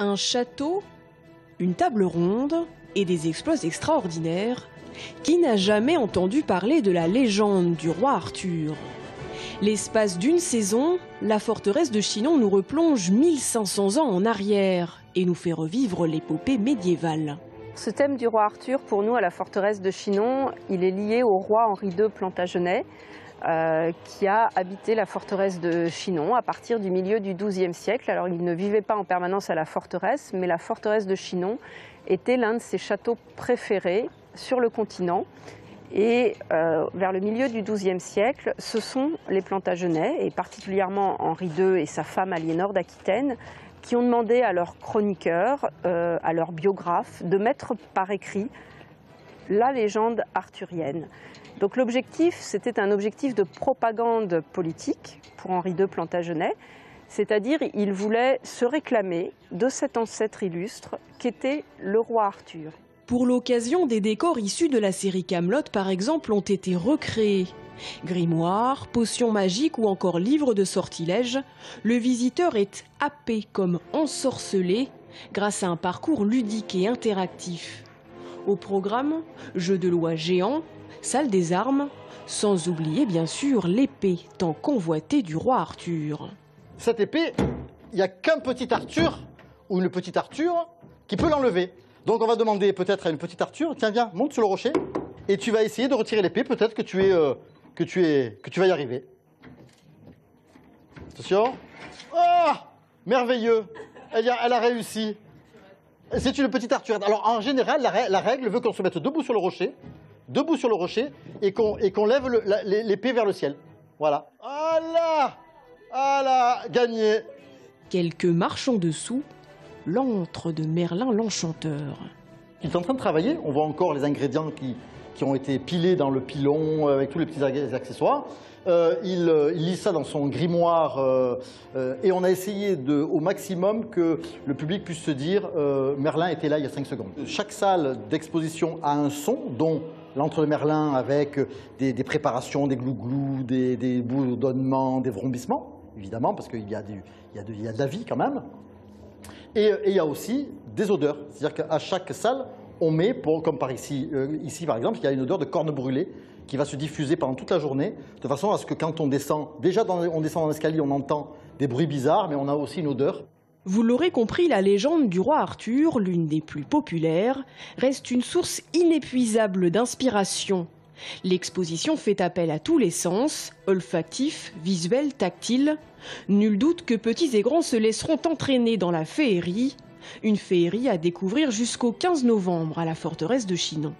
Un château, une table ronde et des exploits extraordinaires. Qui n'a jamais entendu parler de la légende du roi Arthur? L'espace d'une saison, la forteresse de Chinon nous replonge 1500 ans en arrière et nous fait revivre l'épopée médiévale. Ce thème du roi Arthur, pour nous, à la forteresse de Chinon, il est lié au roi Henri II Plantagenet, qui a habité la forteresse de Chinon à partir du milieu du XIIe siècle. Alors, il ne vivait pas en permanence à la forteresse, mais la forteresse de Chinon était l'un de ses châteaux préférés sur le continent. Et vers le milieu du XIIe siècle, ce sont les Plantagenets, et particulièrement Henri II et sa femme Aliénor d'Aquitaine, qui ont demandé à leurs chroniqueurs, à leurs biographes, de mettre par écrit la légende arthurienne. Donc l'objectif, c'était un objectif de propagande politique pour Henri II Plantagenet, c'est-à-dire il voulait se réclamer de cet ancêtre illustre qu'était le roi Arthur. Pour l'occasion, des décors issus de la série Camelot, par exemple, ont été recréés. Grimoires, potions magiques ou encore livres de sortilèges, le visiteur est happé comme ensorcelé grâce à un parcours ludique et interactif. Au programme, jeux de loi géants, salle des armes, sans oublier bien sûr l'épée tant convoitée du roi Arthur. Cette épée, il n'y a qu'un petit Arthur ou une petite Arthur qui peut l'enlever. Donc on va demander peut-être à une petite Arthur, tiens viens, monte sur le rocher et tu vas essayer de retirer l'épée, peut-être que tu vas y arriver. Attention. Oh, merveilleux, elle a réussi. C'est une petite Arthur. Alors en général, la règle veut qu'on se mette debout sur le rocher et qu'on lève l'épée vers le ciel. Voilà. Ah là, gagné. Quelques marches en dessous, l'antre de Merlin l'Enchanteur. Il est en train de travailler, on voit encore les ingrédients qui ont été pilés dans le pilon avec tous les petits accessoires. Il lit ça dans son grimoire et on a essayé au maximum que le public puisse se dire Merlin était là il y a 5 secondes. Chaque salle d'exposition a un son, dont l'antre de Merlin avec des préparations, des glouglous, des bourdonnements, des vrombissements, évidemment, parce qu'il y a de la vie quand même. Et il y a aussi des odeurs, c'est-à-dire qu'à chaque salle, on met, comme par ici par exemple, il y a une odeur de corne brûlée qui va se diffuser pendant toute la journée, de façon à ce que quand on descend, déjà on descend dans l'escalier, on entend des bruits bizarres, mais on a aussi une odeur. Vous l'aurez compris, la légende du roi Arthur, l'une des plus populaires, reste une source inépuisable d'inspiration. L'exposition fait appel à tous les sens, olfactifs, visuels, tactiles. Nul doute que petits et grands se laisseront entraîner dans la féerie, une féerie à découvrir jusqu'au 15 novembre à la forteresse de Chinon.